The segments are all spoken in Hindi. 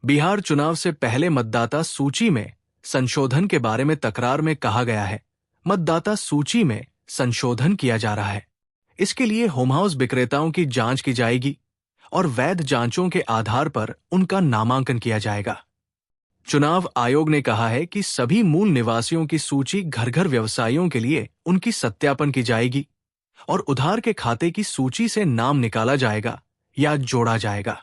बिहार चुनाव से पहले मतदाता सूची में संशोधन के बारे में तकरार में कहा गया है, मतदाता सूची में संशोधन किया जा रहा है। इसके लिए होम हाउस विक्रेताओं की जांच की जाएगी और वैध जांचों के आधार पर उनका नामांकन किया जाएगा। चुनाव आयोग ने कहा है कि सभी मूल निवासियों की सूची घर घर व्यवसायियों के लिए उनकी सत्यापन की जाएगी और उधार के खाते की सूची से नाम निकाला जाएगा या जोड़ा जाएगा।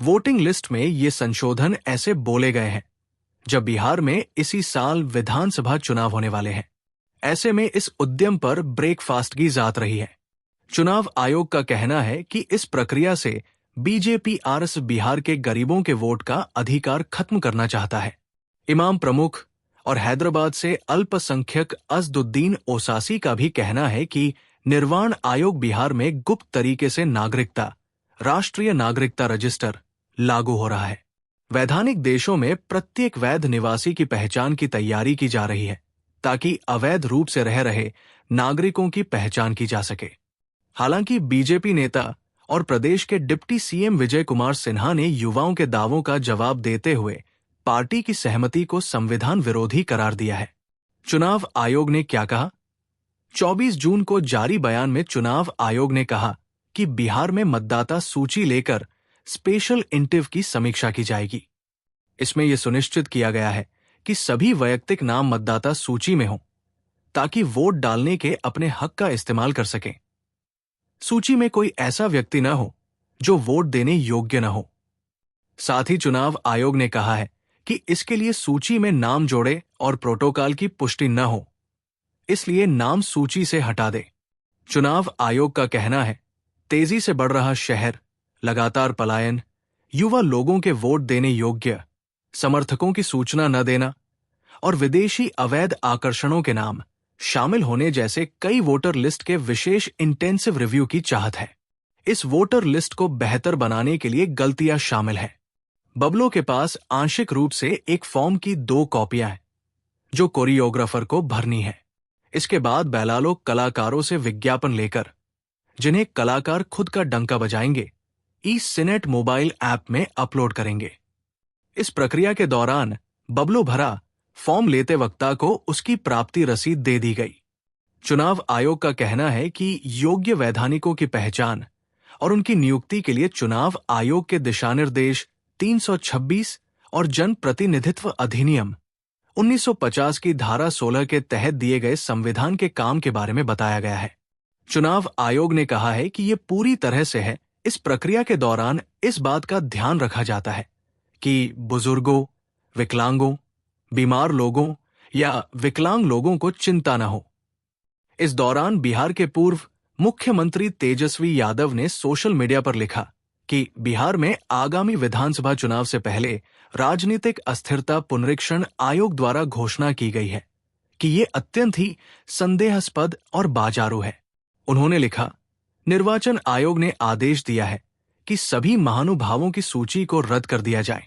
वोटिंग लिस्ट में ये संशोधन ऐसे बोले गए हैं जब बिहार में इसी साल विधानसभा चुनाव होने वाले हैं। ऐसे में इस उद्यम पर ब्रेकफास्ट की जात रही है। चुनाव आयोग का कहना है कि इस प्रक्रिया से बीजेपी आरएस बिहार के गरीबों के वोट का अधिकार खत्म करना चाहता है। इमाम प्रमुख और हैदराबाद से अल्पसंख्यक अज़दुद्दीन ओसासी का भी कहना है कि निर्वाण आयोग बिहार में गुप्त तरीके से नागरिकता, राष्ट्रीय नागरिकता रजिस्टर लागू हो रहा है। वैधानिक देशों में प्रत्येक वैध निवासी की पहचान की तैयारी की जा रही है ताकि अवैध रूप से रह रहे नागरिकों की पहचान की जा सके। हालांकि बीजेपी नेता और प्रदेश के डिप्टी सीएम विजय कुमार सिन्हा ने युवाओं के दावों का जवाब देते हुए पार्टी की सहमति को संविधान विरोधी करार दिया है। चुनाव आयोग ने क्या कहा? 24 जून को जारी बयान में चुनाव आयोग ने कहा कि बिहार में मतदाता सूची लेकर स्पेशल इंटिव की समीक्षा की जाएगी। इसमें यह सुनिश्चित किया गया है कि सभी वैयक्तिक नाम मतदाता सूची में हों ताकि वोट डालने के अपने हक का इस्तेमाल कर सकें। सूची में कोई ऐसा व्यक्ति न हो जो वोट देने योग्य न हो। साथ ही चुनाव आयोग ने कहा है कि इसके लिए सूची में नाम जोड़े और प्रोटोकॉल की पुष्टि न हो, इसलिए नाम सूची से हटा दे। चुनाव आयोग का कहना है, तेजी से बढ़ रहा शहर, लगातार पलायन, युवा लोगों के वोट देने योग्य, समर्थकों की सूचना न देना और विदेशी अवैध आकर्षणों के नाम शामिल होने जैसे कई वोटर लिस्ट के विशेष इंटेंसिव रिव्यू की चाहत है। इस वोटर लिस्ट को बेहतर बनाने के लिए गलतियां शामिल हैं। बबलो के पास आंशिक रूप से एक फॉर्म की 2 कॉपियां हैं जो कोरियोग्राफर को भरनी है। इसके बाद बेलालो कलाकारों से विज्ञापन लेकर, जिन्हें कलाकार खुद का डंका बजाएंगे, ई-सिनेट मोबाइल ऐप में अपलोड करेंगे। इस प्रक्रिया के दौरान बबलो भरा फॉर्म लेते वक्ता को उसकी प्राप्ति रसीद दे दी गई। चुनाव आयोग का कहना है कि योग्य वैधानिकों की पहचान और उनकी नियुक्ति के लिए चुनाव आयोग के दिशानिर्देश 326 और जन प्रतिनिधित्व अधिनियम 1950 की धारा 16 के तहत दिए गए संविधान के काम के बारे में बताया गया है। चुनाव आयोग ने कहा है कि ये पूरी तरह से है। इस प्रक्रिया के दौरान इस बात का ध्यान रखा जाता है कि बुजुर्गों, विकलांगों, बीमार लोगों या विकलांग लोगों को चिंता न हो। इस दौरान बिहार के पूर्व मुख्यमंत्री तेजस्वी यादव ने सोशल मीडिया पर लिखा कि बिहार में आगामी विधानसभा चुनाव से पहले राजनीतिक अस्थिरता पुनरीक्षण आयोग द्वारा घोषणा की गई है कि ये अत्यंत ही संदेहास्पद और बाजारू है। उन्होंने लिखा, निर्वाचन आयोग ने आदेश दिया है कि सभी महानुभावों की सूची को रद्द कर दिया जाए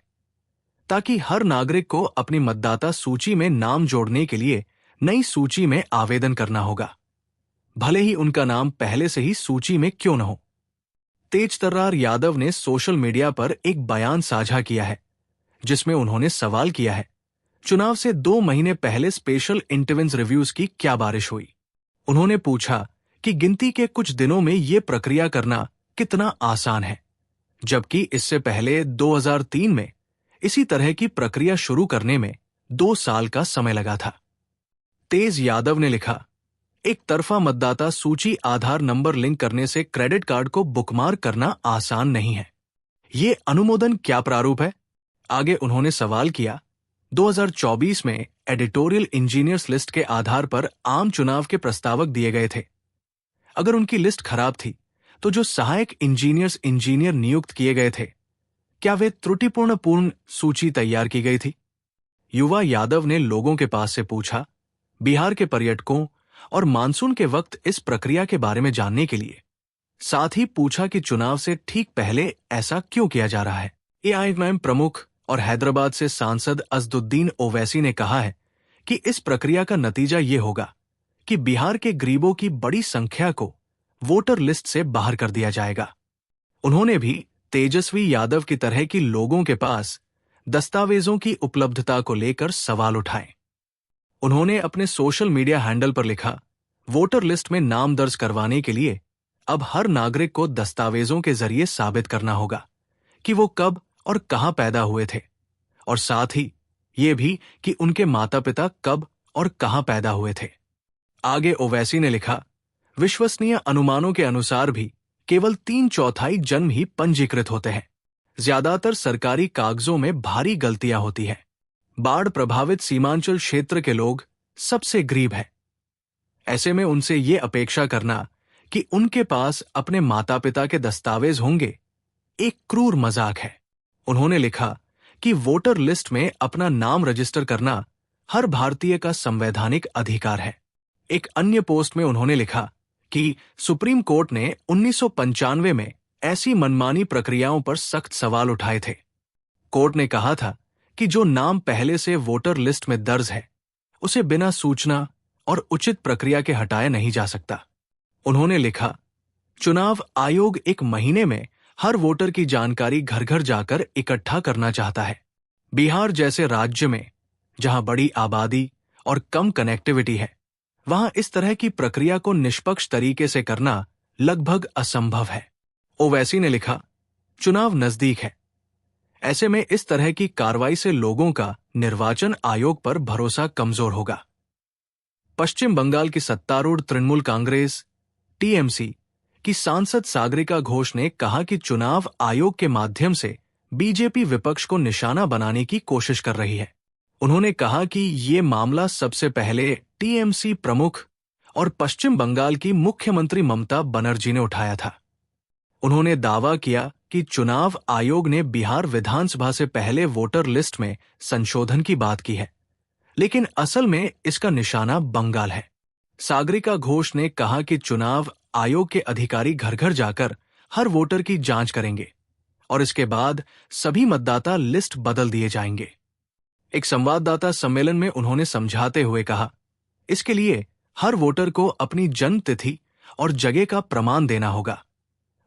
ताकि हर नागरिक को अपनी मतदाता सूची में नाम जोड़ने के लिए नई सूची में आवेदन करना होगा, भले ही उनका नाम पहले से ही सूची में क्यों न हो। तेजतर्रार यादव ने सोशल मीडिया पर एक बयान साझा किया है जिसमें उन्होंने सवाल किया है, चुनाव से 2 महीने पहले स्पेशल इंटेंसिव रिव्यूज की क्या बारिश हुई। उन्होंने पूछा कि गिनती के कुछ दिनों में ये प्रक्रिया करना कितना आसान है, जबकि इससे पहले 2003 में इसी तरह की प्रक्रिया शुरू करने में 2 साल का समय लगा था। तेज यादव ने लिखा, एक तरफा मतदाता सूची आधार नंबर लिंक करने से क्रेडिट कार्ड को बुकमार्क करना आसान नहीं है। ये अनुमोदन क्या प्रारूप है? आगे उन्होंने सवाल किया, 2024 में एडिटोरियल इंजीनियर्स लिस्ट के आधार पर आम चुनाव के प्रस्तावक दिए गए थे। अगर उनकी लिस्ट खराब थी तो जो सहायक इंजीनियर नियुक्त किए गए थे, क्या वे त्रुटिपूर्ण सूची तैयार की गई थी? युवा यादव ने लोगों के पास से पूछा, बिहार के पर्यटकों और मानसून के वक्त इस प्रक्रिया के बारे में जानने के लिए। साथ ही पूछा कि चुनाव से ठीक पहले ऐसा क्यों किया जा रहा है। एआईएमआईएम प्रमुख और हैदराबाद से सांसद अज़दुद्दीन ओवैसी ने कहा है कि इस प्रक्रिया का नतीजा ये होगा कि बिहार के गरीबों की बड़ी संख्या को वोटर लिस्ट से बाहर कर दिया जाएगा। उन्होंने भी तेजस्वी यादव की तरह की लोगों के पास दस्तावेजों की उपलब्धता को लेकर सवाल उठाए। उन्होंने अपने सोशल मीडिया हैंडल पर लिखा, वोटर लिस्ट में नाम दर्ज करवाने के लिए अब हर नागरिक को दस्तावेजों के जरिए साबित करना होगा कि वो कब और कहां पैदा हुए थे, और साथ ही ये भी कि उनके माता पिता कब और कहां पैदा हुए थे। आगे ओवैसी ने लिखा, विश्वसनीय अनुमानों के अनुसार भी केवल 3/4 जन्म ही पंजीकृत होते हैं। ज्यादातर सरकारी कागजों में भारी गलतियां होती हैं। बाढ़ प्रभावित सीमांचल क्षेत्र के लोग सबसे गरीब हैं। ऐसे में उनसे ये अपेक्षा करना कि उनके पास अपने माता पिता के दस्तावेज होंगे, एक क्रूर मजाक है। उन्होंने लिखा कि वोटर लिस्ट में अपना नाम रजिस्टर करना हर भारतीय का संवैधानिक अधिकार है। एक अन्य पोस्ट में उन्होंने लिखा कि सुप्रीम कोर्ट ने 1995 में ऐसी मनमानी प्रक्रियाओं पर सख्त सवाल उठाए थे। कोर्ट ने कहा था कि जो नाम पहले से वोटर लिस्ट में दर्ज है, उसे बिना सूचना और उचित प्रक्रिया के हटाया नहीं जा सकता। उन्होंने लिखा, चुनाव आयोग 1 महीने में हर वोटर की जानकारी घर घर जाकर इकट्ठा करना चाहता है। बिहार जैसे राज्य में, जहां बड़ी आबादी और कम कनेक्टिविटी है, वहां इस तरह की प्रक्रिया को निष्पक्ष तरीके से करना लगभग असंभव है। ओवैसी ने लिखा, चुनाव नजदीक है। ऐसे में इस तरह की कार्रवाई से लोगों का निर्वाचन आयोग पर भरोसा कमजोर होगा। पश्चिम बंगाल की सत्तारूढ़ तृणमूल कांग्रेस टीएमसी की सांसद सागरिका घोष ने कहा कि चुनाव आयोग के माध्यम से बीजेपी विपक्ष को निशाना बनाने की कोशिश कर रही है। उन्होंने कहा कि ये मामला सबसे पहले टीएमसी प्रमुख और पश्चिम बंगाल की मुख्यमंत्री ममता बनर्जी ने उठाया था। उन्होंने दावा किया कि चुनाव आयोग ने बिहार विधानसभा से पहले वोटर लिस्ट में संशोधन की बात की है, लेकिन असल में इसका निशाना बंगाल है। सागरिका घोष ने कहा कि चुनाव आयोग के अधिकारी घर घर जाकर हर वोटर की जांच करेंगे और इसके बाद सभी मतदाता लिस्ट बदल दिए जाएंगे। एक संवाददाता सम्मेलन में उन्होंने समझाते हुए कहा, इसके लिए हर वोटर को अपनी जन्म तिथि और जगह का प्रमाण देना होगा।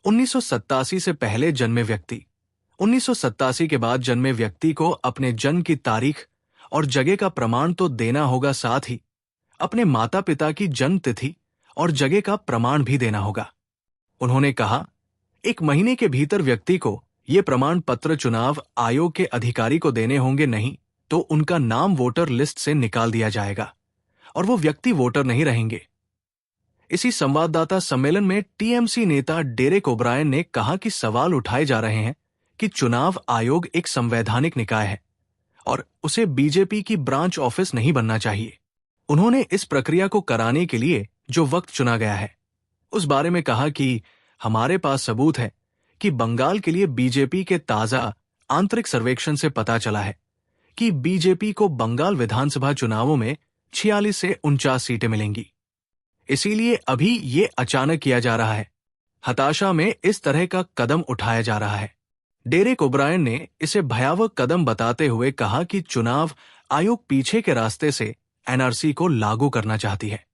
1987 से पहले जन्मे व्यक्ति, 1987 के बाद जन्मे व्यक्ति को अपने जन्म की तारीख और जगह का प्रमाण तो देना होगा, साथ ही अपने माता पिता की जन्म तिथि और जगह का प्रमाण भी देना होगा। उन्होंने कहा, 1 महीने के भीतर व्यक्ति को ये प्रमाण पत्र चुनाव आयोग के अधिकारी को देने होंगे, नहीं तो उनका नाम वोटर लिस्ट से निकाल दिया जाएगा और वो व्यक्ति वोटर नहीं रहेंगे। इसी संवाददाता सम्मेलन में टीएमसी नेता डेरेक ओब्रायन ने कहा कि सवाल उठाए जा रहे हैं कि चुनाव आयोग एक संवैधानिक निकाय है और उसे बीजेपी की ब्रांच ऑफिस नहीं बनना चाहिए। उन्होंने इस प्रक्रिया को कराने के लिए जो वक्त चुना गया है, उस बारे में कहा कि हमारे पास सबूत है कि बंगाल के लिए बीजेपी के ताजा आंतरिक सर्वेक्षण से पता चला है कि बीजेपी को बंगाल विधानसभा चुनावों में 46 से 49 सीटें मिलेंगी। इसीलिए अभी ये अचानक किया जा रहा है। हताशा में इस तरह का कदम उठाया जा रहा है। डेरेक ओब्रायन ने इसे भयावह कदम बताते हुए कहा कि चुनाव आयोग पीछे के रास्ते से एनआरसी को लागू करना चाहती है।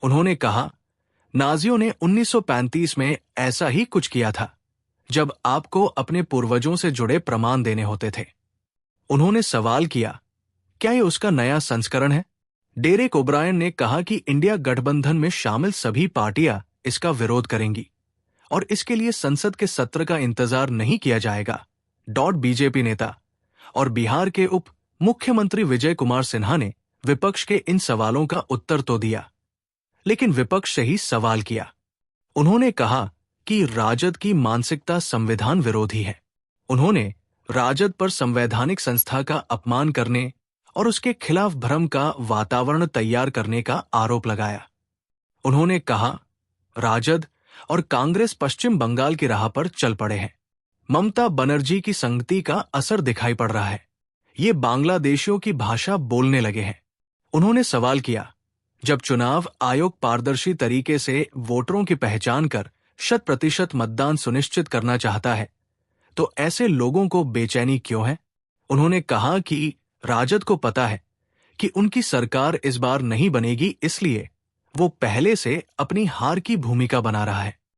उन्होंने कहा, नाजियों ने 1935 में ऐसा ही कुछ किया था, जब आपको अपने पूर्वजों से जुड़े प्रमाण देने होते थे। उन्होंने सवाल किया, क्या ये उसका नया संस्करण है? डेरेक ओब्रायन ने कहा कि इंडिया गठबंधन में शामिल सभी पार्टियां इसका विरोध करेंगी और इसके लिए संसद के सत्र का इंतजार नहीं किया जाएगा। बीजेपी नेता और बिहार के उप मुख्यमंत्री विजय कुमार सिन्हा ने विपक्ष के इन सवालों का उत्तर तो दिया, लेकिन विपक्ष से ही सवाल किया। उन्होंने कहा कि राजद की मानसिकता संविधान विरोधी है। उन्होंने राजद पर संवैधानिक संस्था का अपमान करने और उसके खिलाफ भ्रम का वातावरण तैयार करने का आरोप लगाया। उन्होंने कहा, राजद और कांग्रेस पश्चिम बंगाल की राह पर चल पड़े हैं। ममता बनर्जी की संगति का असर दिखाई पड़ रहा है। ये बांग्लादेशियों की भाषा बोलने लगे हैं। उन्होंने सवाल किया, जब चुनाव आयोग पारदर्शी तरीके से वोटरों की पहचान कर 100% मतदान सुनिश्चित करना चाहता है, तो ऐसे लोगों को बेचैनी क्यों है? उन्होंने कहा कि राजद को पता है कि उनकी सरकार इस बार नहीं बनेगी, इसलिए वो पहले से अपनी हार की भूमिका बना रहा है।